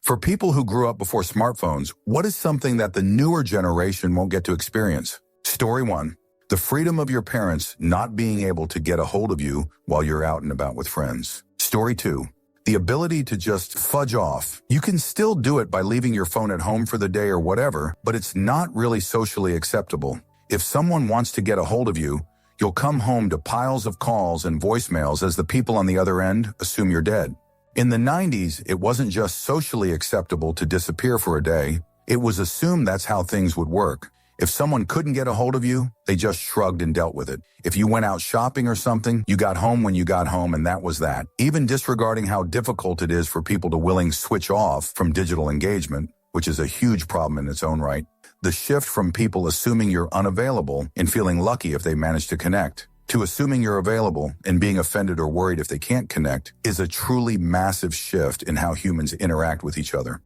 For people who grew up before smartphones, what is something that the newer generation won't get to experience? Story 1. The freedom of your parents not being able to get a hold of you while you're out and about with friends. Story 2. The ability to just fudge off. You can still do it by leaving your phone at home for the day or whatever, but it's not really socially acceptable. If someone wants to get a hold of you, you'll come home to piles of calls and voicemails as the people on the other end assume you're dead. In the 90s, it wasn't just socially acceptable to disappear for a day. It was assumed that's how things would work. If someone couldn't get a hold of you, they just shrugged and dealt with it. If you went out shopping or something, you got home when you got home, and that was that. Even disregarding how difficult it is for people to willingly switch off from digital engagement, which is a huge problem in its own right, the shift from people assuming you're unavailable and feeling lucky if they manage to connect, to assuming you're available and being offended or worried if they can't connect, is a truly massive shift in how humans interact with each other.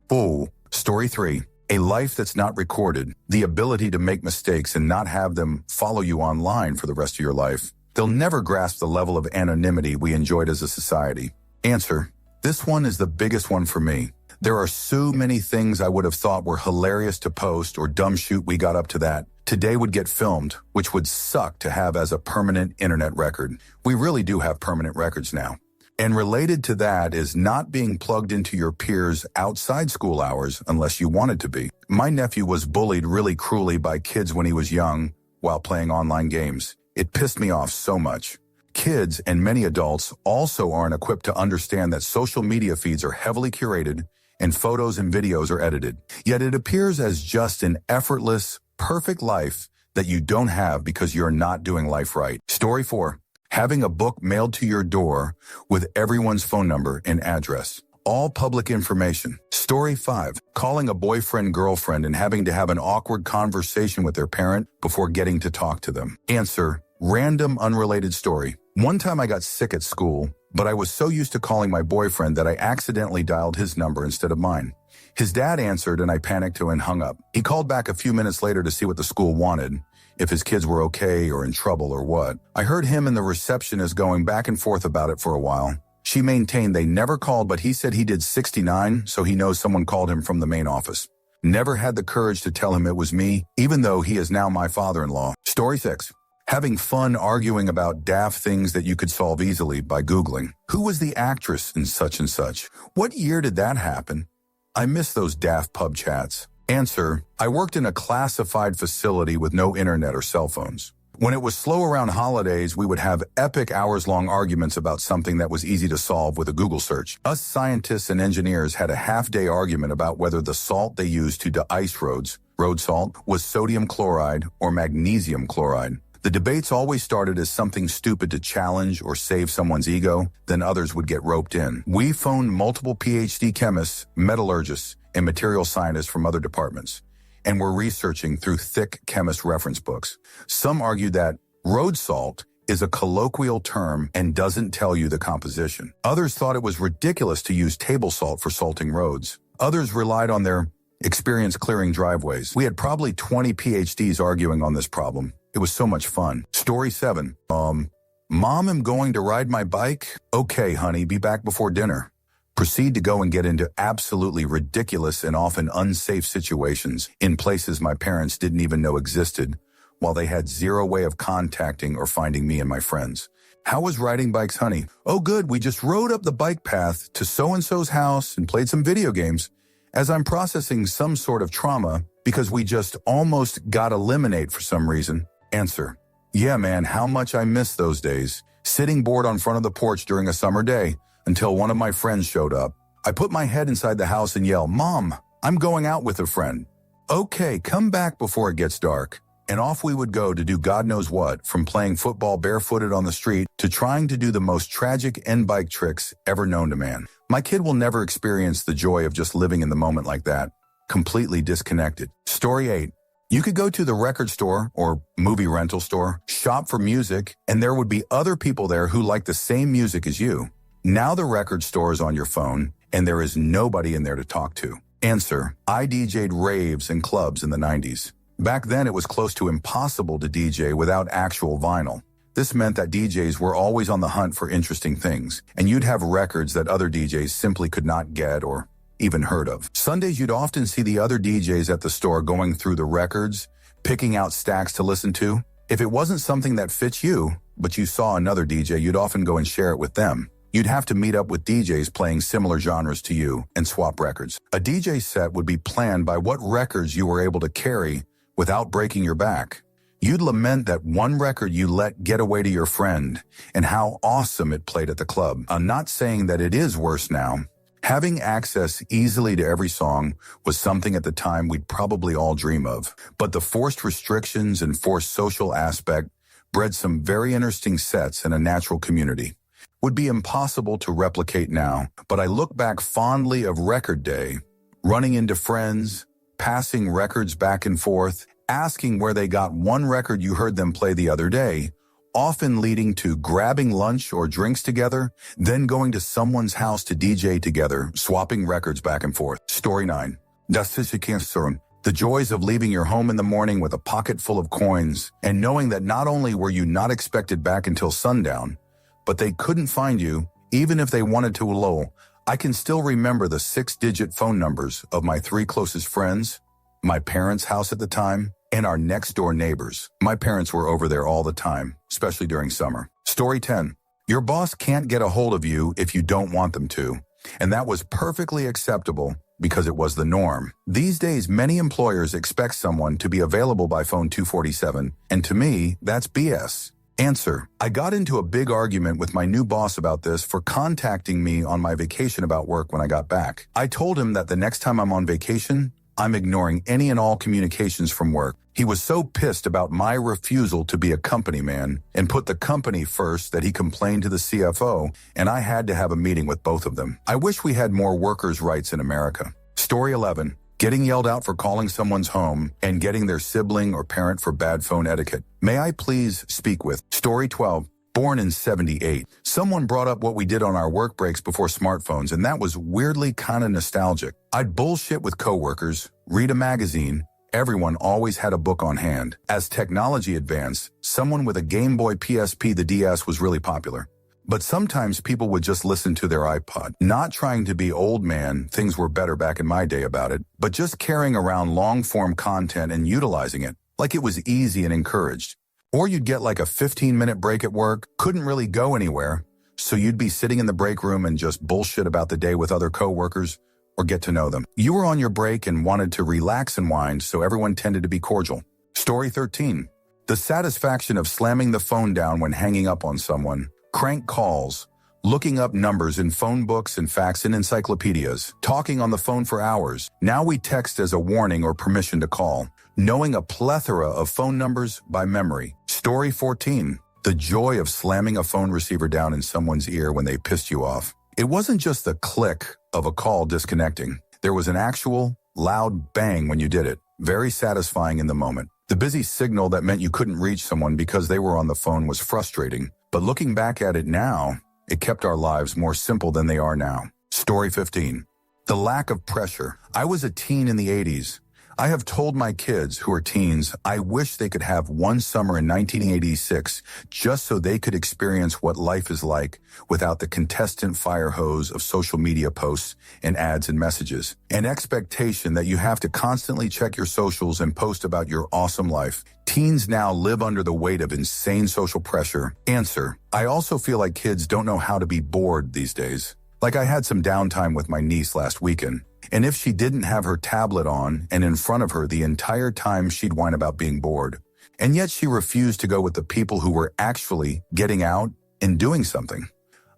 Story 3. A life that's not recorded, the ability to make mistakes and not have them follow you online for the rest of your life. They'll never grasp the level of anonymity we enjoyed as a society. Answer. This one is the biggest one for me. There are so many things I would have thought were hilarious to post or dumb shoot we got up to that today would get filmed, which would suck to have as a permanent internet record. We really do have permanent records now. And related to that is not being plugged into your peers outside school hours unless you wanted to be. My nephew was bullied really cruelly by kids when he was young while playing online games. It pissed me off so much. Kids and many adults also aren't equipped to understand that social media feeds are heavily curated and photos and videos are edited. Yet it appears as just an effortless, perfect life that you don't have because you're not doing life right. Story 4. Having a book mailed to your door with everyone's phone number and address. All public information. Story 5. Calling a boyfriend, girlfriend, and having to have an awkward conversation with their parent before getting to talk to them. Answer. Random, unrelated story. One time I got sick at school, but I was so used to calling my boyfriend that I accidentally dialed his number instead of mine. His dad answered and I panicked and hung up. He called back a few minutes later to see what the school wanted, if his kids were okay or in trouble or what. I heard him and the receptionist going back and forth about it for a while. She maintained they never called, but he said he did 69, so he knows someone called him from the main office. Never had the courage to tell him it was me, even though he is now my father-in-law. Story 6. Having fun arguing about daft things that you could solve easily by Googling. Who was the actress in such and such? What year did that happen? I miss those daft pub chats. Answer. I worked in a classified facility with no internet or cell phones. When it was slow around holidays, we would have epic hours-long arguments about something that was easy to solve with a Google search. Us scientists and engineers had a half-day argument about whether the salt they used to de-ice roads, road salt, was sodium chloride or magnesium chloride. The debates always started as something stupid to challenge or save someone's ego, then others would get roped in. We phoned multiple PhD chemists, metallurgists, and material scientists from other departments, and were researching through thick chemist reference books. Some argued that road salt is a colloquial term and doesn't tell you the composition. Others thought it was ridiculous to use table salt for salting roads. Others relied on their experience clearing driveways. We had probably 20 PhDs arguing on this problem. It was so much fun. Story 7. Mom, I'm going to ride my bike. Okay, honey, be back before dinner. Proceed to go and get into absolutely ridiculous and often unsafe situations in places my parents didn't even know existed, while they had zero way of contacting or finding me and my friends. How was riding bikes, honey? Oh, good. We just rode up the bike path to so-and-so's house and played some video games. As I'm processing some sort of trauma because we just almost got eliminated for some reason. Answer. Yeah, man, how much I miss those days. Sitting bored on front of the porch during a summer day until one of my friends showed up. I put my head inside the house and yell, Mom, I'm going out with a friend. Okay, come back before it gets dark. And off we would go to do God knows what, from playing football barefooted on the street to trying to do the most tragic end bike tricks ever known to man. My kid will never experience the joy of just living in the moment like that, completely disconnected. Story 8. You could go to the record store or movie rental store, shop for music, and there would be other people there who like the same music as you. Now the record store is on your phone, and there is nobody in there to talk to. Answer. I DJ'd raves and clubs in the 90s. Back then, it was close to impossible to DJ without actual vinyl. This meant that DJs were always on the hunt for interesting things, and you'd have records that other DJs simply could not get or even heard of. Sundays, you'd often see the other DJs at the store going through the records, picking out stacks to listen to. If it wasn't something that fits you, but you saw another DJ, you'd often go and share it with them. You'd have to meet up with DJs playing similar genres to you and swap records. A DJ set would be planned by what records you were able to carry without breaking your back. You'd lament that one record you let get away to your friend and how awesome it played at the club. I'm not saying that it is worse now. Having access easily to every song was something at the time we'd probably all dream of. But the forced restrictions and forced social aspect bred some very interesting sets and a natural community. Would be impossible to replicate now, but I look back fondly of record day, running into friends, passing records back and forth, asking where they got one record you heard them play the other day, often leading to grabbing lunch or drinks together, then going to someone's house to DJ together, swapping records back and forth. Story 9. The joys of leaving your home in the morning with a pocket full of coins and knowing that not only were you not expected back until sundown, but they couldn't find you, even if they wanted to. Lol. I can still remember the 6-digit phone numbers of my 3 closest friends, my parents' house at the time, and our next-door neighbors. My parents were over there all the time, especially during summer. Story 10. Your boss can't get a hold of you if you don't want them to, and that was perfectly acceptable because it was the norm. These days, many employers expect someone to be available by phone 247, and to me, that's BS. Answer. I got into a big argument with my new boss about this for contacting me on my vacation about work when I got back. I told him that the next time I'm on vacation, I'm ignoring any and all communications from work. He was so pissed about my refusal to be a company man and put the company first that he complained to the CFO, and I had to have a meeting with both of them. I wish we had more workers' rights in America. Story 11. Getting yelled out for calling someone's home and getting their sibling or parent for bad phone etiquette. May I please speak with? Story 12. Born in 78. Someone brought up what we did on our work breaks before smartphones, and that was weirdly kind of nostalgic. I'd bullshit with coworkers, read a magazine. Everyone always had a book on hand. As technology advanced, someone with a Game Boy PSP, the DS, was really popular. But sometimes people would just listen to their iPod. Not trying to be old man, things were better back in my day about it, but just carrying around long-form content and utilizing it like it was easy and encouraged. Or you'd get like a 15-minute break at work, couldn't really go anywhere, so you'd be sitting in the break room and just bullshit about the day with other coworkers or get to know them. You were on your break and wanted to relax and wind, so everyone tended to be cordial. Story 13. The satisfaction of slamming the phone down when hanging up on someone. Crank calls, looking up numbers in phone books and facts in encyclopedias, talking on the phone for hours. Now we text as a warning or permission to call, knowing a plethora of phone numbers by memory. Story 14. The joy of slamming a phone receiver down in someone's ear when they pissed you off. It wasn't just the click of a call disconnecting. There was an actual, loud bang when you did it. Very satisfying in the moment. The busy signal that meant you couldn't reach someone because they were on the phone was frustrating. But looking back at it now, it kept our lives more simple than they are now. Story 15. The lack of pressure. I was a teen in the 80s. I have told my kids who are teens, I wish they could have one summer in 1986 just so they could experience what life is like without the contestant fire hose of social media posts and ads and messages. An expectation that you have to constantly check your socials and post about your awesome life. Teens now live under the weight of insane social pressure. Answer. I also feel like kids don't know how to be bored these days. Like I had some downtime with my niece last weekend. And if she didn't have her tablet on and in front of her the entire time, she'd whine about being bored. And yet she refused to go with the people who were actually getting out and doing something.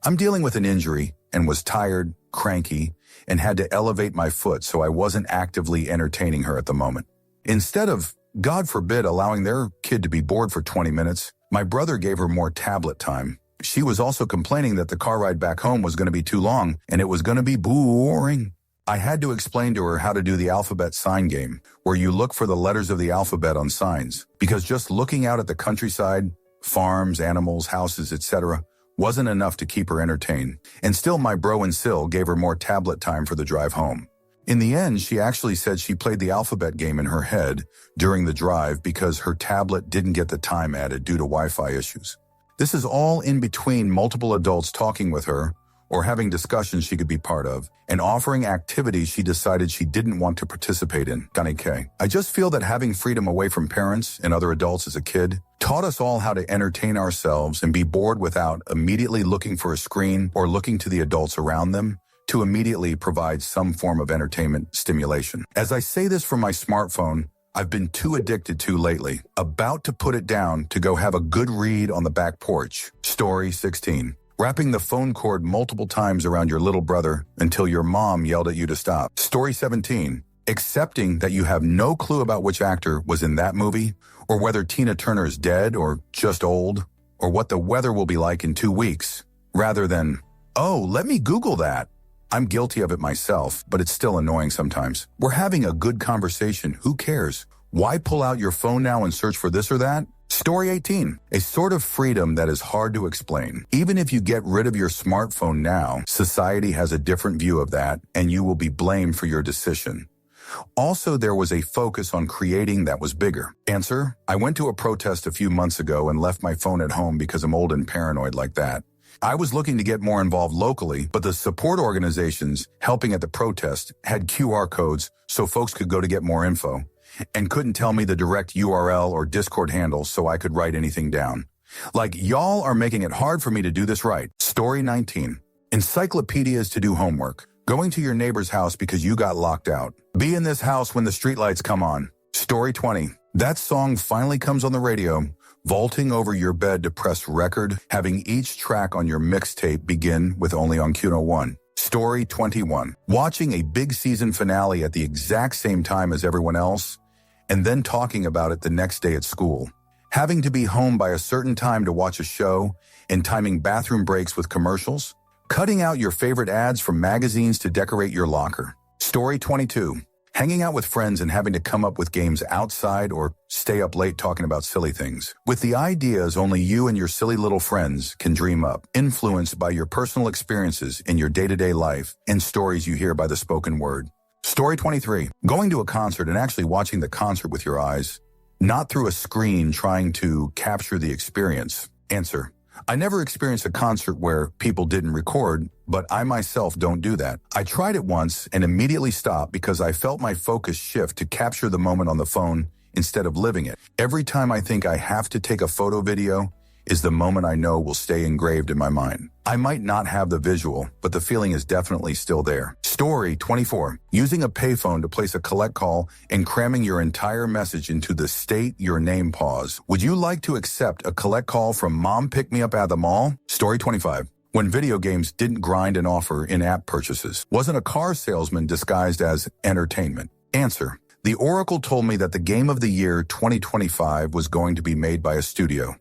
I'm dealing with an injury and was tired, cranky, and had to elevate my foot so I wasn't actively entertaining her at the moment. Instead of, God forbid, allowing their kid to be bored for 20 minutes, my brother gave her more tablet time. She was also complaining that the car ride back home was going to be too long and it was going to be boring. I had to explain to her how to do the alphabet sign game, where you look for the letters of the alphabet on signs, because just looking out at the countryside, farms, animals, houses, etc., wasn't enough to keep her entertained. And still my bro and Sil gave her more tablet time for the drive home. In the end, she actually said she played the alphabet game in her head during the drive because her tablet didn't get the time added due to Wi-Fi issues. This is all in between multiple adults talking with her or having discussions she could be part of, and offering activities she decided she didn't want to participate in. Gunny K. I just feel that having freedom away from parents and other adults as a kid taught us all how to entertain ourselves and be bored without immediately looking for a screen or looking to the adults around them to immediately provide some form of entertainment stimulation. As I say this from my smartphone, I've been too addicted to lately, about to put it down to go have a good read on the back porch. Story 16. Wrapping the phone cord multiple times around your little brother until your mom yelled at you to stop. Story 17. Accepting that you have no clue about which actor was in that movie, or whether Tina Turner is dead or just old, or what the weather will be like in 2 weeks, rather than, oh, let me Google that. I'm guilty of it myself, but it's still annoying sometimes. We're having a good conversation. Who cares? Why pull out your phone now and search for this or that? Story 18. A sort of freedom that is hard to explain. Even if you get rid of your smartphone now, society has a different view of that, and you will be blamed for your decision. Also, there was a focus on creating that was bigger. Answer: I went to a protest a few months ago and left my phone at home because I'm old and paranoid like that. I was looking to get more involved locally, but the support organizations helping at the protest had QR codes so folks could go to get more info, and couldn't tell me the direct URL or Discord handle so I could write anything down. Like, y'all are making it hard for me to do this right. Story 19. Encyclopedias to do homework. Going to your neighbor's house because you got locked out. Be in this house when the streetlights come on. Story 20. That song finally comes on the radio. Vaulting over your bed to press record, having each track on your mixtape begin with Only on Kuno 1. Story 21. Watching a big season finale at the exact same time as everyone else, and then talking about it the next day at school. Having to be home by a certain time to watch a show, and timing bathroom breaks with commercials. Cutting out your favorite ads from magazines to decorate your locker. Story 22. Hanging out with friends and having to come up with games outside or stay up late talking about silly things. With the ideas only you and your silly little friends can dream up, influenced by your personal experiences in your day-to-day life and stories you hear by the spoken word. Story 23. Going to a concert and actually watching the concert with your eyes, not through a screen trying to capture the experience. Answer: I never experienced a concert where people didn't record, but I myself don't do that. I tried it once and immediately stopped because I felt my focus shift to capture the moment on the phone instead of living it. Every time I think I have to take a photo video is the moment I know will stay engraved in my mind. I might not have the visual, but the feeling is definitely still there. Story 24. Using a payphone to place a collect call and cramming your entire message into the state your name pause. Would you like to accept a collect call from Mom Pick Me Up at the Mall? Story 25. When video games didn't grind and offer in-app purchases. Wasn't a car salesman disguised as entertainment? Answer: The Oracle told me that the game of the year 2025 was going to be made by a studio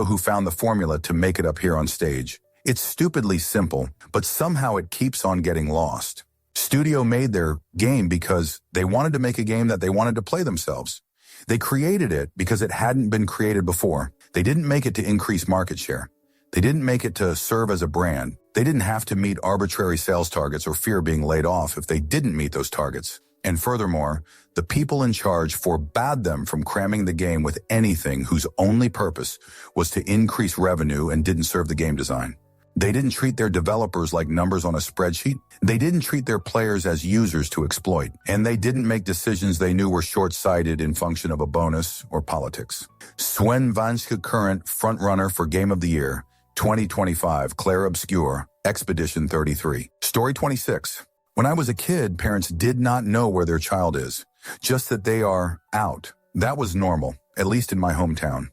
who found the formula to make it up here on stage. It's stupidly simple, but somehow it keeps on getting lost. Studio made their game because they wanted to make a game that they wanted to play themselves. They created it because it hadn't been created before. They didn't make it to increase market share. They didn't make it to serve as a brand. They didn't have to meet arbitrary sales targets or fear being laid off if they didn't meet those targets. And furthermore, the people in charge forbade them from cramming the game with anything whose only purpose was to increase revenue and didn't serve the game design. They didn't treat their developers like numbers on a spreadsheet. They didn't treat their players as users to exploit. And they didn't make decisions they knew were short-sighted in function of a bonus or politics. Sven Vanske Current Frontrunner for Game of the Year, 2025, Claire Obscure, Expedition 33. Story 26. When I was a kid, parents did not know where their child is, just that they are out. That was normal, at least in my hometown.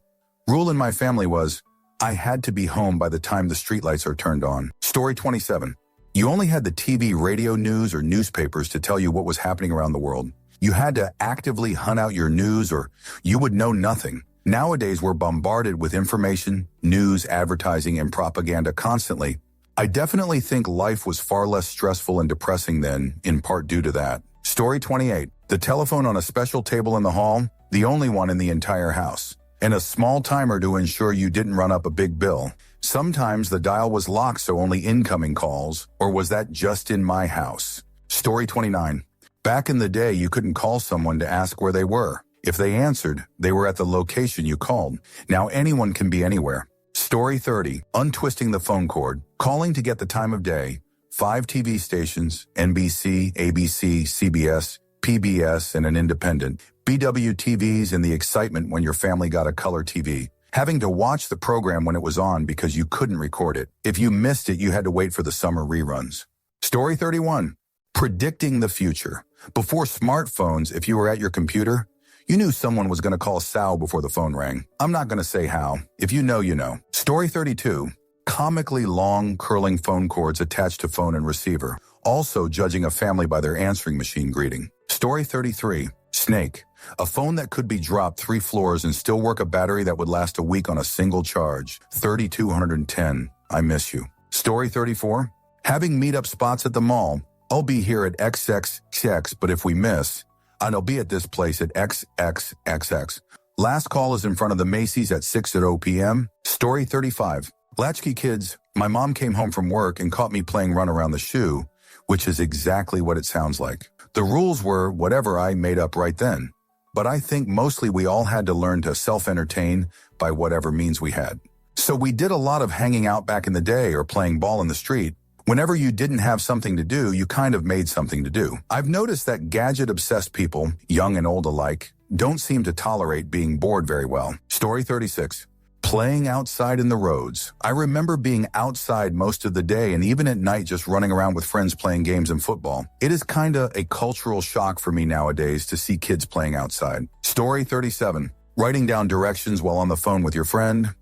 Rule in my family was, I had to be home by the time the streetlights are turned on. Story 27. You only had the TV, radio news, or newspapers to tell you what was happening around the world. You had to actively hunt out your news or you would know nothing. Nowadays, we're bombarded with information, news, advertising, and propaganda constantly. I definitely think life was far less stressful and depressing then, in part due to that. Story 28. The telephone on a special table in the hall, the only one in the entire house. And a small timer to ensure you didn't run up a big bill. Sometimes the dial was locked so only incoming calls, or was that just in my house? Story 29. Back in the day, you couldn't call someone to ask where they were. If they answered, they were at the location you called. Now anyone can be anywhere. Story 30, untwisting the phone cord, calling to get the time of day, 5 TV stations, NBC, ABC, CBS, PBS, and an independent, BWTVs, and the excitement when your family got a color TV. Having to watch the program when it was on because you couldn't record it. If you missed it, you had to wait for the summer reruns. Story 31, predicting the future. Before smartphones, if you were at your computer, you knew someone was going to call Sal before the phone rang. I'm not going to say how. If you know, you know. Story 32, comically long, curling phone cords attached to phone and receiver. Also judging a family by their answering machine greeting. Story 33, snake. A phone that could be dropped 3 floors and still work a battery that would last a week on a single charge. 3210. I miss you. Story 34, having meetup spots at the mall. I'll be here at XXX, but if we miss, and I'll be at this place at XXXX. Last call is in front of the Macy's at 6:00 p.m. Story 35. Latchkey kids, my mom came home from work and caught me playing Run Around the Shoe, which is exactly what it sounds like. The rules were whatever I made up right then, but I think mostly we all had to learn to self-entertain by whatever means we had. So we did a lot of hanging out back in the day or playing ball in the street. Whenever you didn't have something to do, you kind of made something to do. I've noticed that gadget-obsessed people, young and old alike, don't seem to tolerate being bored very well. Story 36. Playing outside in the roads. I remember being outside most of the day and even at night just running around with friends playing games and football. It is kinda a cultural shock for me nowadays to see kids playing outside. Story 37. Writing down directions while on the phone with your friend.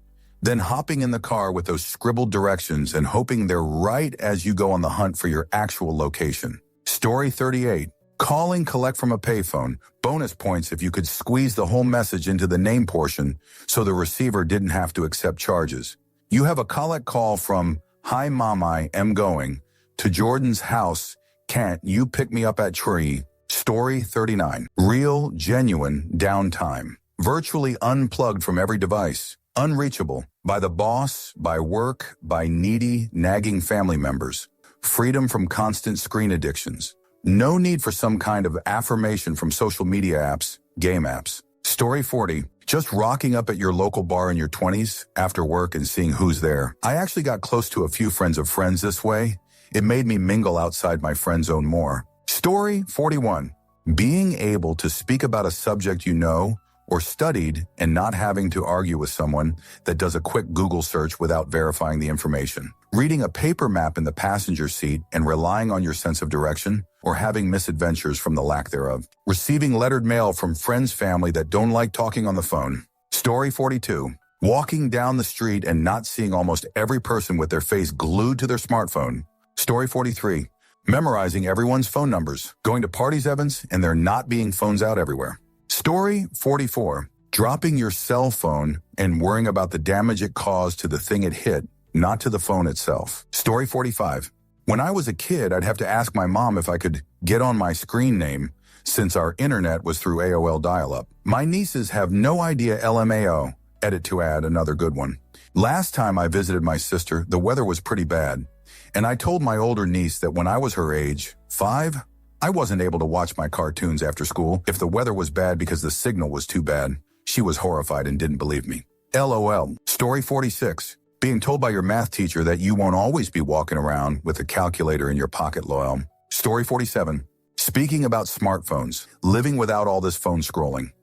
Then hopping in the car with those scribbled directions and hoping they're right as you go on the hunt for your actual location. Story 38. Calling collect from a payphone. Bonus points if you could squeeze the whole message into the name portion so the receiver didn't have to accept charges. You have a collect call from, "Hi Mom, I am going to Jordan's house. Can't you pick me up at tree?" Story 39. Real, genuine downtime. Virtually unplugged from every device. Unreachable by the boss, by work, by needy, nagging family members. Freedom from constant screen addictions. No need for some kind of affirmation from social media apps, game apps. Story 40. Just rocking up at your local bar in your 20s after work and seeing who's there. I actually got close to a few friends of friends this way. It made me mingle outside my friend zone more. Story 41. Being able to speak about a subject you know or studied and not having to argue with someone that does a quick Google search without verifying the information. Reading a paper map in the passenger seat and relying on your sense of direction, or having misadventures from the lack thereof. Receiving lettered mail from friends' family that don't like talking on the phone. Story 42. Walking down the street and not seeing almost every person with their face glued to their smartphone. Story 43. Memorizing everyone's phone numbers. Going to parties, Evans, and there not being phones out everywhere. Story 44. Dropping your cell phone and worrying about the damage it caused to the thing it hit, not to the phone itself. Story 45. When I was a kid, I'd have to ask my mom if I could get on my screen name since our internet was through AOL dial-up. My nieces have no idea LMAO. Edit to add another good one. Last time I visited my sister, the weather was pretty bad, and I told my older niece that when I was her age, 5, I wasn't able to watch my cartoons after school if the weather was bad because the signal was too bad. She was horrified and didn't believe me. LOL. Story 46. Being told by your math teacher that you won't always be walking around with a calculator in your pocket. LOL. Story 47. Speaking about smartphones, living without all this phone scrolling.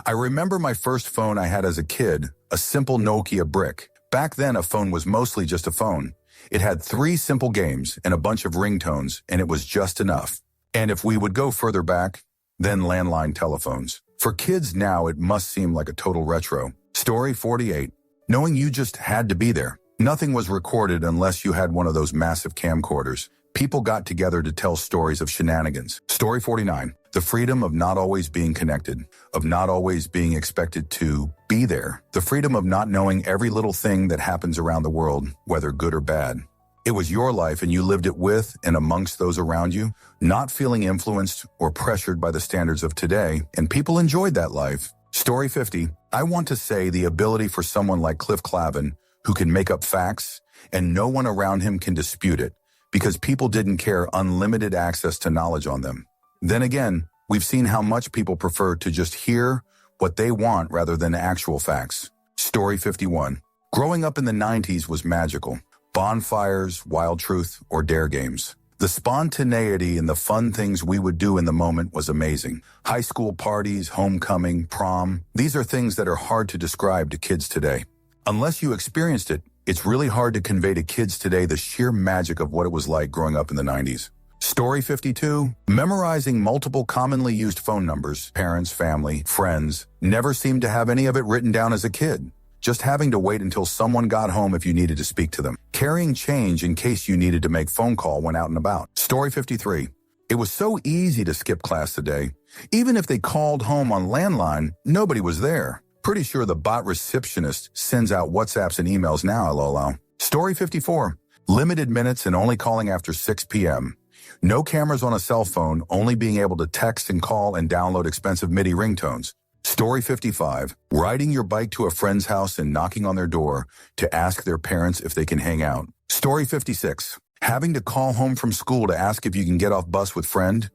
I remember my first phone I had as a kid, a simple Nokia brick. Back then, a phone was mostly just a phone. It had 3 simple games and a bunch of ringtones, and it was just enough. And if we would go further back, then landline telephones. For kids now, it must seem like a total retro. Story 48. Knowing you just had to be there. Nothing was recorded unless you had one of those massive camcorders. People got together to tell stories of shenanigans. Story 49. The freedom of not always being connected, of not always being expected to be there. The freedom of not knowing every little thing that happens around the world, whether good or bad. It was your life and you lived it with and amongst those around you, not feeling influenced or pressured by the standards of today, and people enjoyed that life. Story 50. I want to say the ability for someone like Cliff Clavin, who can make up facts and no one around him can dispute it, because people didn't care unlimited access to knowledge on them. Then again, we've seen how much people prefer to just hear what they want rather than actual facts. Story 51. Growing up in the 90s was magical. Bonfires, Wild Truth, or Dare games. The spontaneity and the fun things we would do in the moment was amazing. High school parties, homecoming, prom. These are things that are hard to describe to kids today. Unless you experienced it, it's really hard to convey to kids today the sheer magic of what it was like growing up in the 90s. Story 52. Memorizing multiple commonly used phone numbers, parents, family, friends, never seemed to have any of it written down as a kid. Just having to wait until someone got home if you needed to speak to them. Carrying change in case you needed to make phone call when out and about. Story 53. It was so easy to skip class today. Even if they called home on landline, nobody was there. Pretty sure the bot receptionist sends out WhatsApps and emails now, lol. Story 54. Limited minutes and only calling after 6 p.m. No cameras on a cell phone, only being able to text and call and download expensive MIDI ringtones. Story 55. Riding your bike to a friend's house and knocking on their door to ask their parents if they can hang out. Story 56. Having to call home from school to ask if you can get off bus with friend.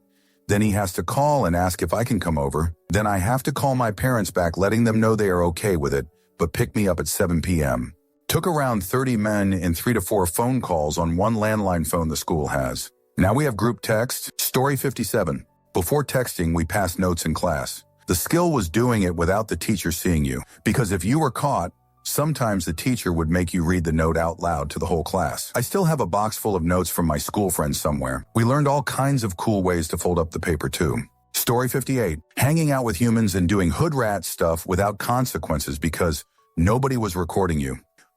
Then he has to call and ask if I can come over. Then I have to call my parents back letting them know they are okay with it, but pick me up at 7 p.m. Took around 30 men and 3 to 4 phone calls on one landline phone the school has. Now we have group text. Story 57. Before texting, we passed notes in class. The skill was doing it without the teacher seeing you, because if you were caught, sometimes the teacher would make you read the note out loud to the whole class. I still have a box full of notes from my school friends somewhere. We learned all kinds of cool ways to fold up the paper too. Story 58. Hanging out with humans and doing hood rat stuff without consequences because nobody was recording you.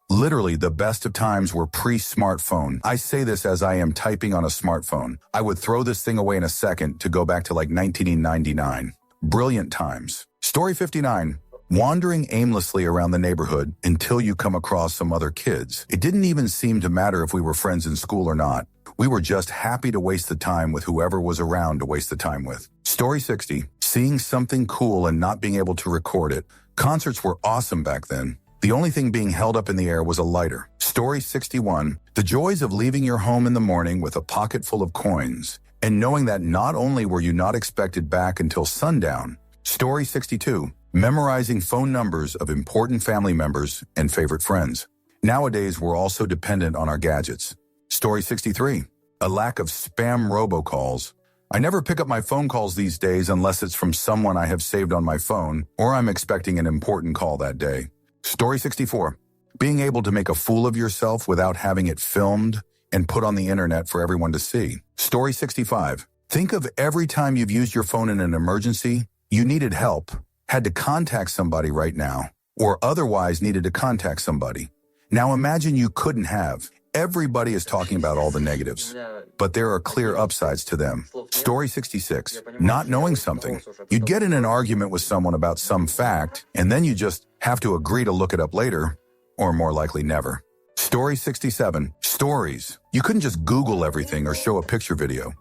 Literally, the best of times were pre-smartphone. I say this as I am typing on a smartphone. I would throw this thing away in a second to go back to like 1999. Brilliant times. Story 59. Wandering aimlessly around the neighborhood until you come across some other kids. It didn't even seem to matter if we were friends in school or not. We were just happy to waste the time with whoever was around to waste the time with. Story 60. Seeing something cool and not being able to record it. Concerts were awesome back then. The only thing being held up in the air was a lighter. Story 61. The joys of leaving your home in the morning with a pocket full of coins and knowing that not only were you not expected back until sundown. Story 62. Memorizing phone numbers of important family members and favorite friends. Nowadays, we're also dependent on our gadgets. Story 63. A lack of spam robocalls. I never pick up my phone calls these days unless it's from someone I have saved on my phone or I'm expecting an important call that day. Story 64. Being able to make a fool of yourself without having it filmed and put on the internet for everyone to see. Story 65. Think of every time you've used your phone in an emergency, you needed help, had to contact somebody right now, or otherwise needed to contact somebody. Now imagine you couldn't have. Everybody is talking about all the negatives, but there are clear upsides to them. Story 66. Not knowing something. You'd get in an argument with someone about some fact, and then you just have to agree to look it up later, or more likely never. Story 67. Stories. You couldn't just Google everything or show a picture video.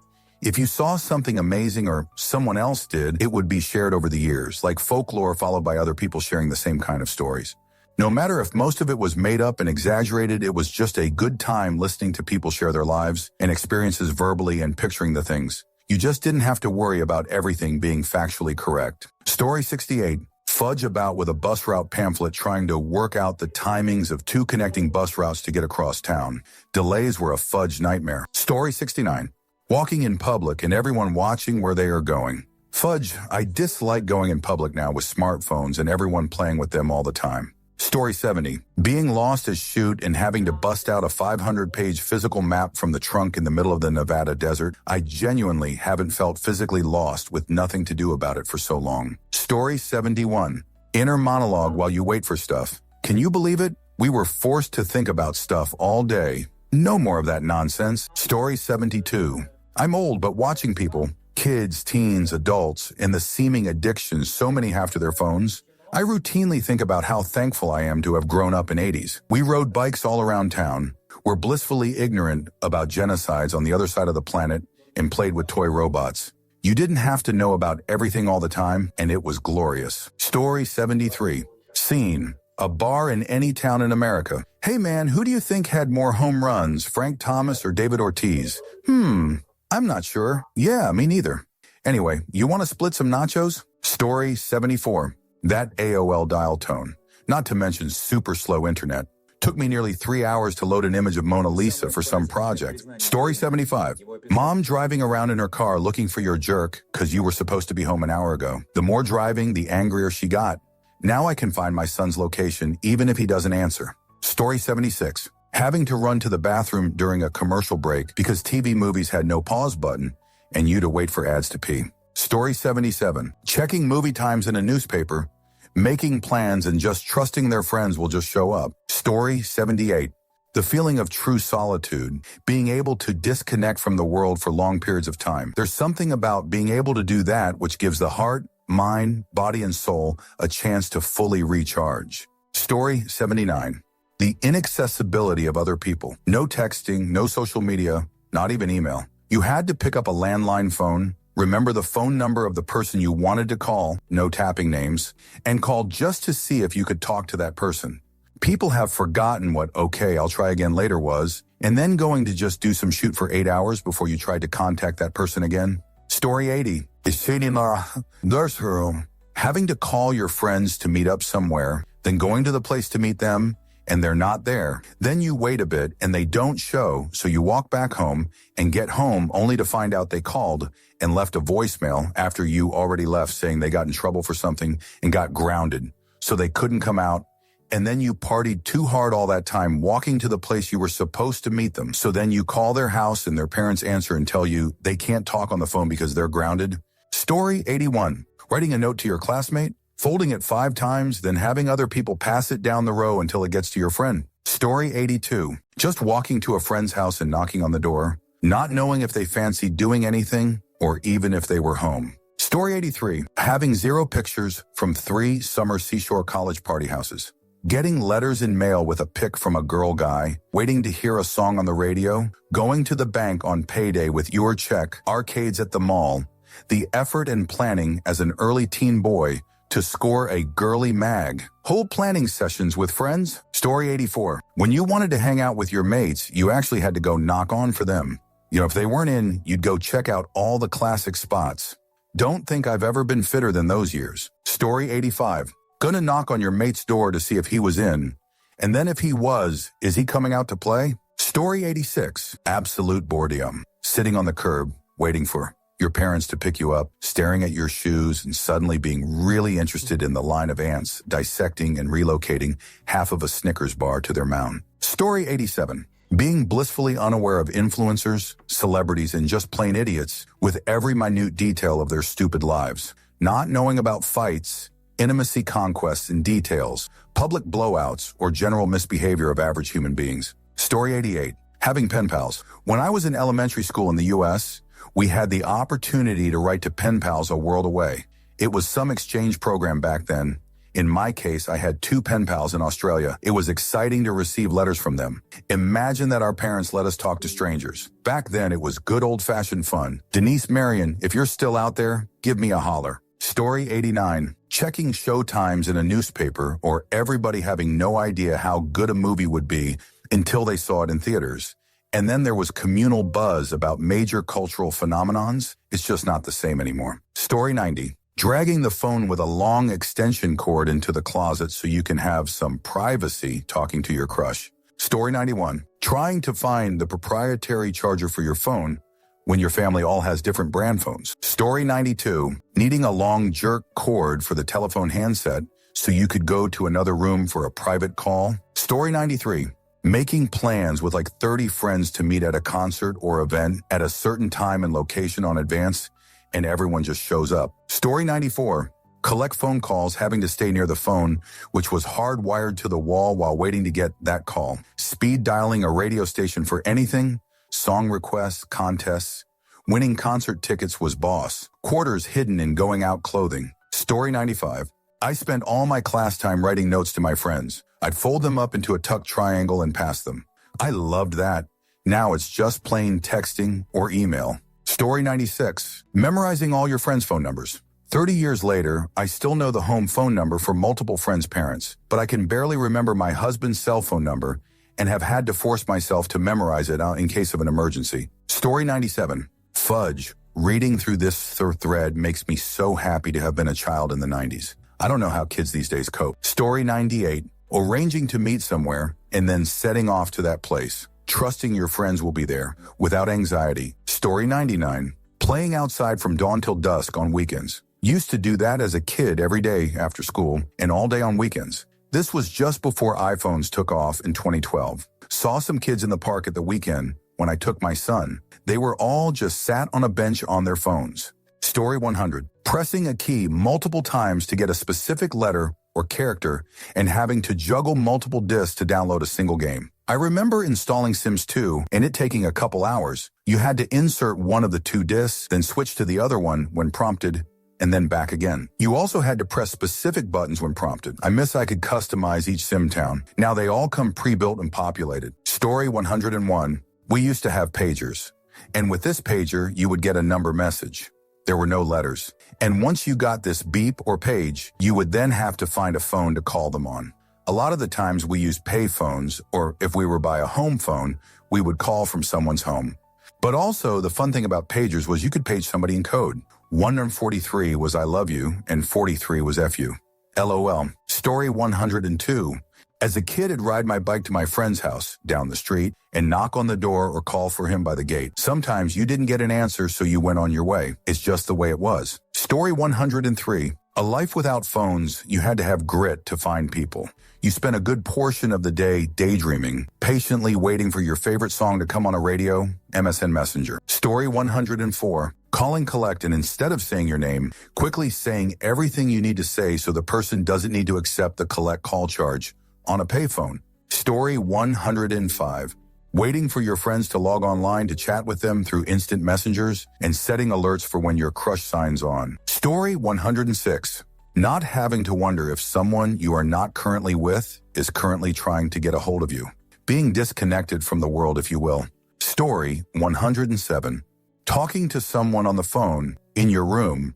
If you saw something amazing or someone else did, it would be shared over the years, like folklore followed by other people sharing the same kind of stories. No matter if most of it was made up and exaggerated, it was just a good time listening to people share their lives and experiences verbally and picturing the things. You just didn't have to worry about everything being factually correct. Story 68. Fudge about with a bus route pamphlet trying to work out the timings of 2 connecting bus routes to get across town. Delays were a fudge nightmare. Story 69. Walking in public and everyone watching where they are going. Fudge, I dislike going in public now with smartphones and everyone playing with them all the time. Story 70. Being lost as shoot and having to bust out a 500-page physical map from the trunk in the middle of the Nevada desert. I genuinely haven't felt physically lost with nothing to do about it for so long. Story 71. Inner monologue while you wait for stuff. Can you believe it? We were forced to think about stuff all day. No more of that nonsense. Story 72. I'm old, but watching people, kids, teens, adults, and the seeming addictions so many have to their phones, I routinely think about how thankful I am to have grown up in 80s. We rode bikes all around town, were blissfully ignorant about genocides on the other side of the planet, and played with toy robots. You didn't have to know about everything all the time, and it was glorious. Story 73. Scene. A bar in any town in America. Hey man, who do you think had more home runs, Frank Thomas or David Ortiz? I'm not sure. Yeah, me neither. Anyway, you want to split some nachos? Story 74. That AOL dial tone. Not to mention super slow internet. Took me nearly 3 hours to load an image of Mona Lisa for some project. Story 75. Mom driving around in her car looking for your jerk because you were supposed to be home an hour ago. The more driving, the angrier she got. Now I can find my son's location even if he doesn't answer. Story 76. Having to run to the bathroom during a commercial break because TV movies had no pause button and you to wait for ads to pee. Story 77. Checking movie times in a newspaper, making plans and just trusting their friends will just show up. Story 78. The feeling of true solitude, being able to disconnect from the world for long periods of time. There's something about being able to do that which gives the heart, mind, body, and soul a chance to fully recharge. Story 79. The inaccessibility of other people. No texting, no social media, not even email. You had to pick up a landline phone, remember the phone number of the person you wanted to call, no tapping names, and call just to see if you could talk to that person. People have forgotten what "okay, I'll try again later" was, and then going to just do some shoot for 8 hours before you tried to contact that person again. Story 80 is sitting in our nurse room, having to call your friends to meet up somewhere, then going to the place to meet them, and they're not there. Then you wait a bit and they don't show, so you walk back home and get home only to find out they called and left a voicemail after you already left saying they got in trouble for something and got grounded, so they couldn't come out. And then you partied too hard all that time walking to the place you were supposed to meet them. So then you call their house and their parents answer and tell you they can't talk on the phone because they're grounded. Story 81. Writing a note to your classmate, folding it 5 times, then having other people pass it down the row until it gets to your friend. Story 82. Just walking to a friend's house and knocking on the door, not knowing if they fancied doing anything or even if they were home. Story 83. Having 0 pictures from 3 summer seashore college party houses. Getting letters in mail with a pic from a girl guy, waiting to hear a song on the radio, going to the bank on payday with your check, arcades at the mall, the effort and planning as an early teen boy to score a girly mag, whole planning sessions with friends. Story 84. When you wanted to hang out with your mates, you actually had to go knock on for them. If they weren't in, you'd go check out all the classic spots. Don't think I've ever been fitter than those years. Story 85. Gonna knock on your mate's door to see if he was in. And then if he was, is he coming out to play? Story 86. Absolute boredom. Sitting on the curb, waiting for your parents to pick you up, staring at your shoes and suddenly being really interested in the line of ants, dissecting and relocating half of a Snickers bar to their mound. Story 87. Being blissfully unaware of influencers, celebrities, and just plain idiots with every minute detail of their stupid lives. Not knowing about fights, intimacy conquests and details, public blowouts, or general misbehavior of average human beings. Story 88. Having pen pals. When I was in elementary school in the U.S., we had the opportunity to write to pen pals a world away. It was some exchange program back then. In my case, I had 2 pen pals in Australia. It was exciting to receive letters from them. Imagine that our parents let us talk to strangers. Back then, it was good old-fashioned fun. Denise Marion, if you're still out there, give me a holler. Story 89. Checking show times in a newspaper or everybody having no idea how good a movie would be until they saw it in theaters. And then there was communal buzz about major cultural phenomenons. It's just not the same anymore. Story 90. Dragging the phone with a long extension cord into the closet so you can have some privacy talking to your crush. Story 91. Trying to find the proprietary charger for your phone when your family all has different brand phones. Story 92. Needing a long jerk cord for the telephone handset so you could go to another room for a private call. Story 93. Making plans with like 30 friends to meet at a concert or event at a certain time and location on advance, and everyone just shows up. Story 94. Collect phone calls having to stay near the phone, which was hardwired to the wall while waiting to get that call. Speed dialing a radio station for anything, song requests, contests. Winning concert tickets was boss. Quarters hidden in going out clothing. Story 95. I spent all my class time writing notes to my friends. I'd fold them up into a tucked triangle and pass them. I loved that. Now it's just plain texting or email. Story 96. Memorizing all your friends' phone numbers. 30 years later, I still know the home phone number for multiple friends' parents, but I can barely remember my husband's cell phone number and have had to force myself to memorize it in case of an emergency. Story 97. Fudge. Reading through this thread makes me so happy to have been a child in the 90s. I don't know how kids these days cope. Story 98. arranging to meet somewhere, and then setting off to that place, trusting your friends will be there, without anxiety. Story 99. Playing outside from dawn till dusk on weekends. Used to do that as a kid every day after school and all day on weekends. This was just before iPhones took off in 2012. Saw some kids in the park at the weekend when I took my son. They were all just sat on a bench on their phones. Story 100. Pressing a key multiple times to get a specific letter or character and having to juggle multiple disks to download a single game. I remember installing Sims 2 and it taking a couple hours. You had to insert one of the 2 disks, then switch to the other one when prompted, and then back again. You also had to press specific buttons when prompted. I miss I could customize each sim town. Now they all come pre-built and populated. Story 101. We used to have pagers. And with this pager, you would get a number message. There were no letters. And once you got this beep or page, you would then have to find a phone to call them on. A lot of the times we used pay phones, or if we were by a home phone, we would call from someone's home. But also, the fun thing about pagers was you could page somebody in code. 143 was I love you, and 43 was F you. LOL. Story 102. As a kid, I'd ride my bike to my friend's house down the street and knock on the door or call for him by the gate. Sometimes you didn't get an answer, so you went on your way. It's just the way it was. Story 103. A life without phones, you had to have grit to find people. You spent a good portion of the day daydreaming, patiently waiting for your favorite song to come on a radio, MSN Messenger. Story 104. Calling collect and instead of saying your name, quickly saying everything you need to say so the person doesn't need to accept the collect call charge on a payphone. Story 105. Waiting for your friends to log online to chat with them through instant messengers and setting alerts for when your crush signs on. Story 106. Not having to wonder if someone you are not currently with is currently trying to get a hold of you. Being disconnected from the world, if you will. Story 107. Talking to someone on the phone in your room,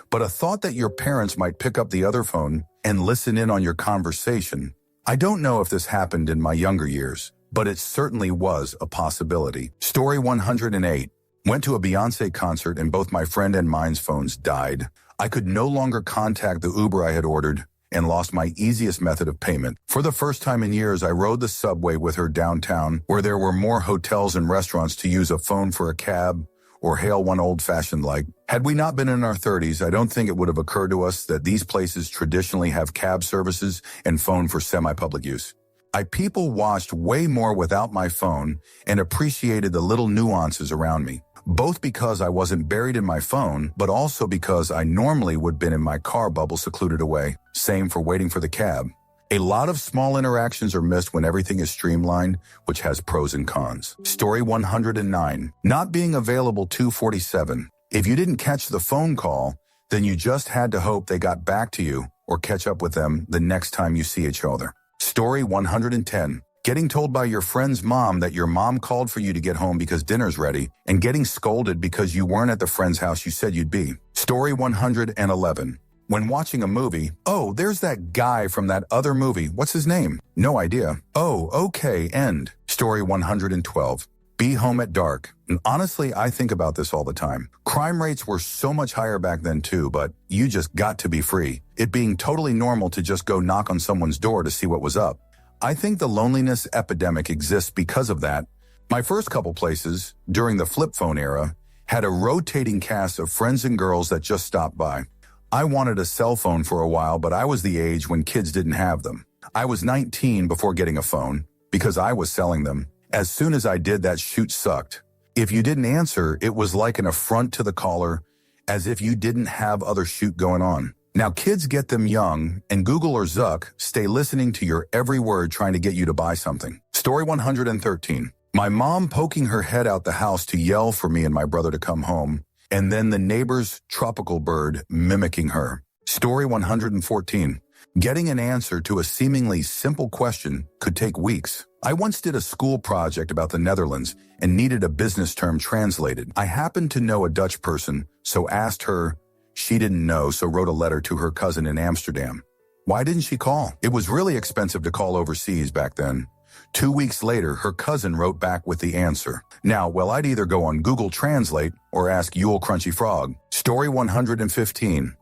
but a thought that your parents might pick up the other phone and listen in on your conversation. I don't know if this happened in my younger years, but it certainly was a possibility. Story 108. Went to a Beyoncé concert and both my friend and mine's phones died. I could no longer contact the Uber I had ordered and lost my easiest method of payment. For the first time in years, I rode the subway with her downtown where there were more hotels and restaurants to use a phone for a cab or hail one old-fashioned like. Had we not been in our 30s, I don't think it would have occurred to us that these places traditionally have cab services and phone for semi-public use. I people watched way more without my phone and appreciated the little nuances around me, both because I wasn't buried in my phone, but also because I normally would have been in my car bubble secluded away. Same for waiting for the cab. A lot of small interactions are missed when everything is streamlined, which has pros and cons. Story 109. Not being available 247. If you didn't catch the phone call, then you just had to hope they got back to you or catch up with them the next time you see each other. Story 110. Getting told by your friend's mom that your mom called for you to get home because dinner's ready and getting scolded because you weren't at the friend's house you said you'd be. Story 111. When watching a movie, oh, there's that guy from that other movie. What's his name? No idea. Oh, okay, end. Story 112. Be home at dark. And honestly, I think about this all the time. Crime rates were so much higher back then too, but you just got to be free. It being totally normal to just go knock on someone's door to see what was up. I think the loneliness epidemic exists because of that. My first couple places, during the flip phone era, had a rotating cast of friends and girls that just stopped by. I wanted a cell phone for a while, but I was the age when kids didn't have them. I was 19 before getting a phone, because I was selling them. As soon as I did, that shoot sucked. If you didn't answer, it was like an affront to the caller, as if you didn't have other shoot going on. Now kids get them young, and Google or Zuck stay listening to your every word trying to get you to buy something. Story 113. My mom poking her head out the house to yell for me and my brother to come home, and then the neighbor's tropical bird mimicking her. Story 114. Getting an answer to a seemingly simple question could take weeks. I once did a school project about the Netherlands and needed a business term translated. I happened to know a Dutch person, so asked her. She didn't know, so wrote a letter to her cousin in Amsterdam. Why didn't she call? It was really expensive to call overseas back then. 2 weeks later, her cousin wrote back with the answer. Now, well, I'd either go on Google Translate or ask Yule Crunchy Frog. Story 115.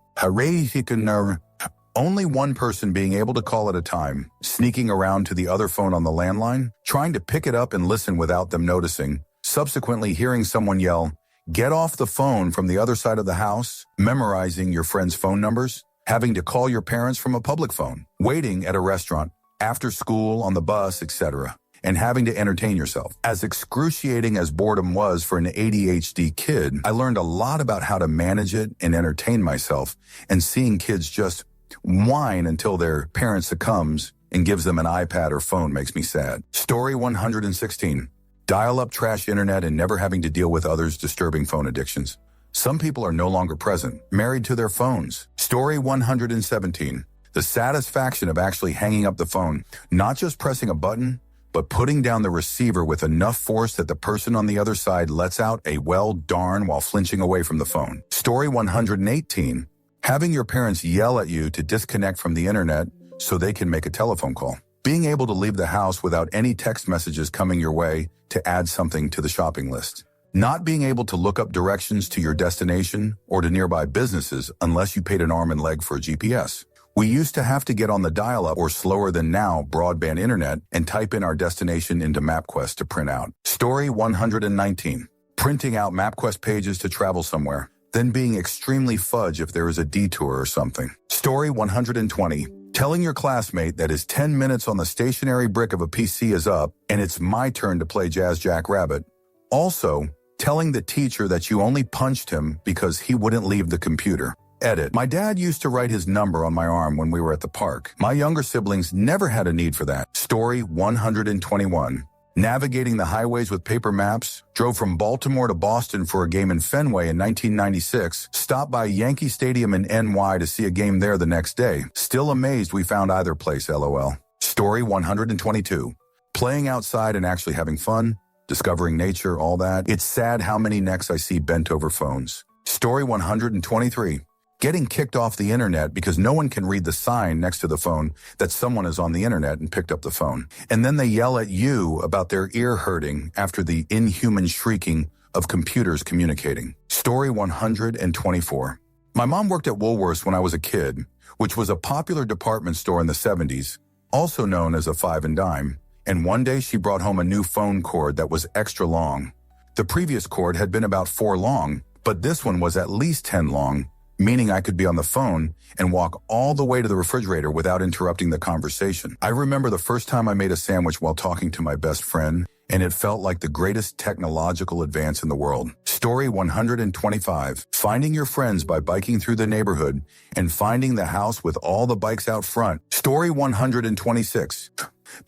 Only one person being able to call at a time, sneaking around to the other phone on the landline, trying to pick it up and listen without them noticing, subsequently hearing someone yell, "Get off the phone," from the other side of the house, memorizing your friends' phone numbers, having to call your parents from a public phone, waiting at a restaurant, after school, on the bus, etc., and having to entertain yourself. As excruciating as boredom was for an ADHD kid, I learned a lot about how to manage it and entertain myself, and seeing kids just whine until their parent succumbs and gives them an iPad or phone makes me sad. Story 116. Dial-up trash internet and never having to deal with others' disturbing phone addictions. Some people are no longer present, married to their phones. Story 117. The satisfaction of actually hanging up the phone, not just pressing a button, but putting down the receiver with enough force that the person on the other side lets out a well darn while flinching away from the phone. Story 118. Having your parents yell at you to disconnect from the internet so they can make a telephone call. Being able to leave the house without any text messages coming your way to add something to the shopping list. Not being able to look up directions to your destination or to nearby businesses unless you paid an arm and leg for a GPS. We used to have to get on the dial-up or slower than now broadband internet and type in our destination into MapQuest to print out. Story 119. Printing out MapQuest pages to travel somewhere, then being extremely fudge if there is a detour or something. Story 120. Telling your classmate that his 10 minutes on the stationary brick of a PC is up and it's my turn to play Jazz Jack Rabbit. Also, telling the teacher that you only punched him because he wouldn't leave the computer. Edit. My dad used to write his number on my arm when we were at the park. My younger siblings never had a need for that. Story 121. Navigating the highways with paper maps, drove from Baltimore to Boston for a game in Fenway in 1996, stopped by Yankee Stadium in NY to see a game there the next day. Still amazed we found either place, LOL. Story 122. Playing outside and actually having fun, discovering nature, all that. It's sad how many necks I see bent over phones. Story 123. Getting kicked off the internet because no one can read the sign next to the phone that someone is on the internet and picked up the phone. And then they yell at you about their ear hurting after the inhuman shrieking of computers communicating. Story 124. My mom worked at Woolworths when I was a kid, which was a popular department store in the 70s, also known as a five and dime. And one day she brought home a new phone cord that was extra long. The previous cord had been about 4 long, but this one was at least 10 long, meaning I could be on the phone and walk all the way to the refrigerator without interrupting the conversation. I remember the first time I made a sandwich while talking to my best friend, and it felt like the greatest technological advance in the world. Story 125. Finding your friends by biking through the neighborhood and finding the house with all the bikes out front. Story 126.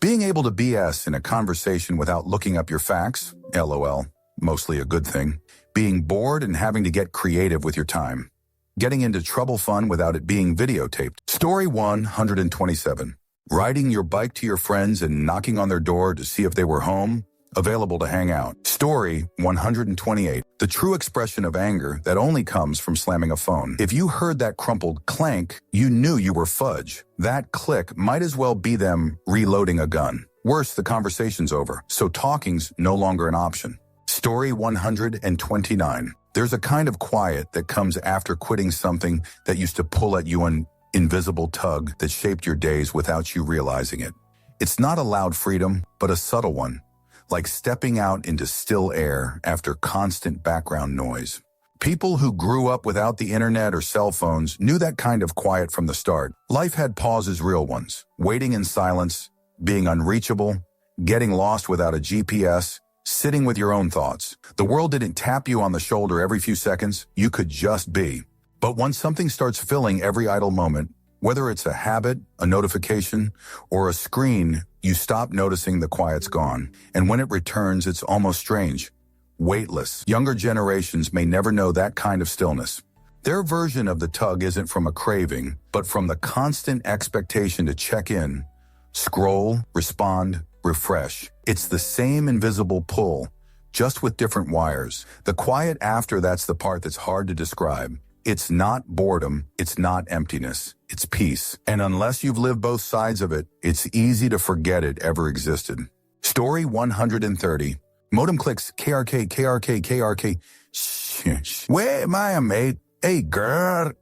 Being able to BS in a conversation without looking up your facts, LOL, mostly a good thing. Being bored and having to get creative with your time. Getting into trouble fun without it being videotaped. Story 127. Riding your bike to your friends and knocking on their door to see if they were home, available to hang out. Story 128. The true expression of anger that only comes from slamming a phone. If you heard that crumpled clank, you knew you were fudge. That click might as well be them reloading a gun. Worse, the conversation's over, so talking's no longer an option. Story 129. There's a kind of quiet that comes after quitting something that used to pull at you an invisible tug that shaped your days without you realizing it. It's not a loud freedom, but a subtle one, like stepping out into still air after constant background noise. People who grew up without the internet or cell phones knew that kind of quiet from the start. Life had pauses, real ones, waiting in silence, being unreachable, getting lost without a GPS, sitting with your own thoughts. The world didn't tap you on the shoulder every few seconds. You could just be. But once something starts filling every idle moment, whether it's a habit, a notification, or a screen, you stop noticing the quiet's gone. And when it returns, it's almost strange, weightless. Younger generations may never know that kind of stillness. Their version of the tug isn't from a craving, but from the constant expectation to check in, scroll, respond, refresh. It's the same invisible pull, just with different wires. The quiet after, that's the part that's hard to describe. It's not boredom, it's not emptiness, it's peace. And unless you've lived both sides of it, it's easy to forget it ever existed. Story 130. Modem clicks KRK, KRK, KRK. Shh. Where am I, mate? Hey, girl.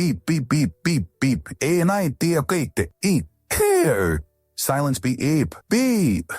Beep, beep, beep, beep, beep. Here. Silence beep, beep.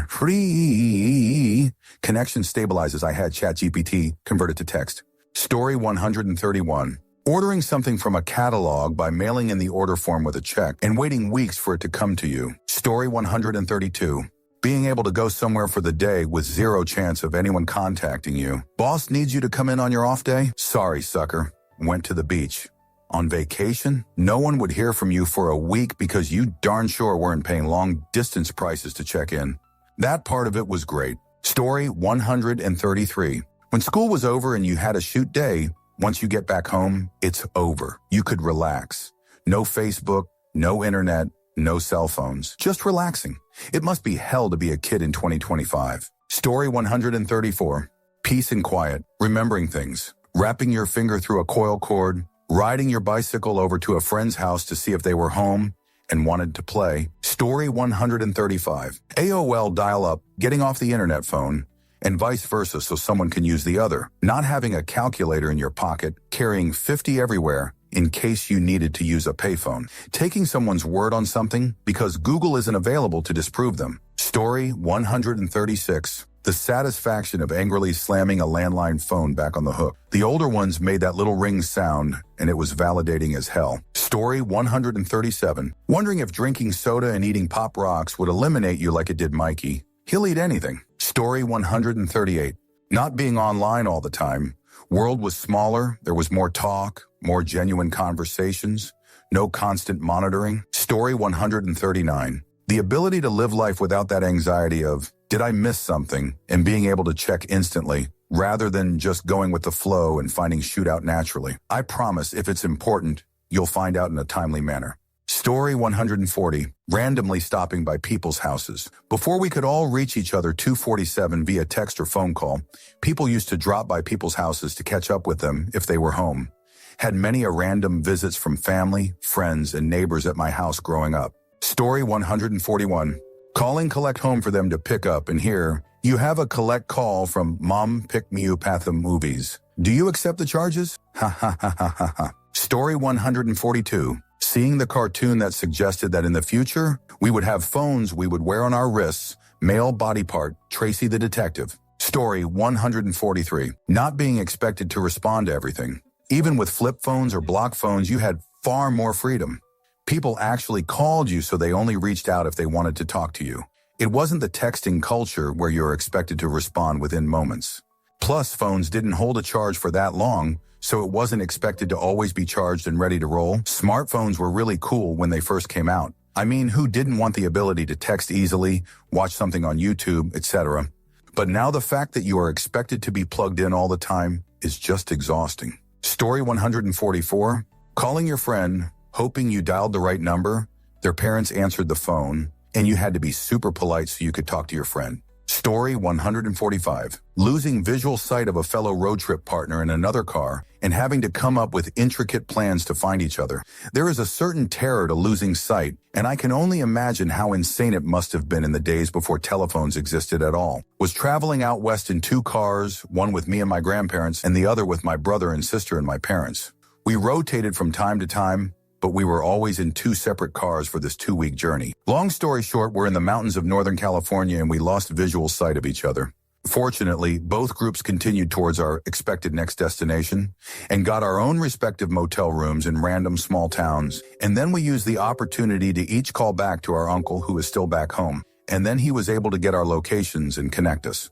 Free. Connection stabilizes. I had ChatGPT converted to text. Story 131. Ordering something from a catalog by mailing in the order form with a check and waiting weeks for it to come to you. Story 132. Being able to go somewhere for the day with zero chance of anyone contacting you. Boss needs you to come in on your off day? Sorry, sucker. Went to the beach. On vacation? No one would hear from you for a week because you darn sure weren't paying long-distance prices to check in. That part of it was great. Story 133. When school was over and you had a shoot day, once you get back home, it's over. You could relax. No Facebook, no internet, no cell phones. Just relaxing. It must be hell to be a kid in 2025. Story 134. Peace and quiet. Remembering things. Wrapping your finger through a coil cord. Riding your bicycle over to a friend's house to see if they were home and wanted to play. Story 135. AOL dial-up, getting off the internet phone, and vice versa so someone can use the other. Not having a calculator in your pocket, carrying 50 everywhere in case you needed to use a payphone. Taking someone's word on something because Google isn't available to disprove them. Story 136. The satisfaction of angrily slamming a landline phone back on the hook. The older ones made that little ring sound, and it was validating as hell. Story 137. Wondering if drinking soda and eating Pop Rocks would eliminate you like it did Mikey. He'll eat anything. Story 138. Not being online all the time. World was smaller, there was more talk, more genuine conversations, no constant monitoring. Story 139. The ability to live life without that anxiety of, did I miss something, and being able to check instantly, rather than just going with the flow and finding shootout naturally. I promise if it's important, you'll find out in a timely manner. Story 140. Randomly stopping by people's houses. Before we could all reach each other 247 via text or phone call, people used to drop by people's houses to catch up with them if they were home. Had many a random visits from family, friends, and neighbors at my house growing up. Story 141. Calling collect home for them to pick up, and here, you have a collect call from Mom Pick Me Up at the Movies. Do you accept the charges? Ha ha ha ha ha ha. Story 142. Seeing the cartoon that suggested that in the future, we would have phones we would wear on our wrists, male body part, Tracy the Detective. Story 143. Not being expected to respond to everything. Even with flip phones or block phones, you had far more freedom. People actually called you so they only reached out if they wanted to talk to you. It wasn't the texting culture where you're expected to respond within moments. Plus, phones didn't hold a charge for that long, so it wasn't expected to always be charged and ready to roll. Smartphones were really cool when they first came out. I mean, who didn't want the ability to text easily, watch something on YouTube, etc.? But now the fact that you are expected to be plugged in all the time is just exhausting. Story 144. Calling your friend, hoping you dialed the right number, their parents answered the phone, and you had to be super polite so you could talk to your friend. Story 145. Losing visual sight of a fellow road trip partner in another car and having to come up with intricate plans to find each other. There is a certain terror to losing sight, and I can only imagine how insane it must have been in the days before telephones existed at all. Was traveling out west in 2 cars, one with me and my grandparents, and the other with my brother and sister and my parents. We rotated from time to time, but we were always in 2 separate cars for this 2-week journey. Long story short, we're in the mountains of Northern California and we lost visual sight of each other. Fortunately, both groups continued towards our expected next destination and got our own respective motel rooms in random small towns. And then we used the opportunity to each call back to our uncle who is still back home. And then he was able to get our locations and connect us.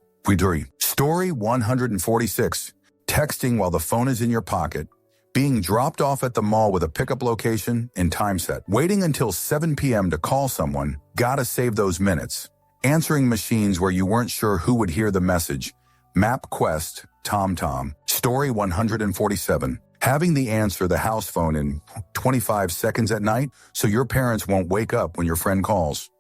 Story 146. Texting while the phone is in your pocket. Being dropped off at the mall with a pickup location and time set. Waiting until 7 p.m. to call someone. Gotta save those minutes. Answering machines where you weren't sure who would hear the message. MapQuest, TomTom. Story 147. Having the answer the house phone in 25 seconds at night so your parents won't wake up when your friend calls.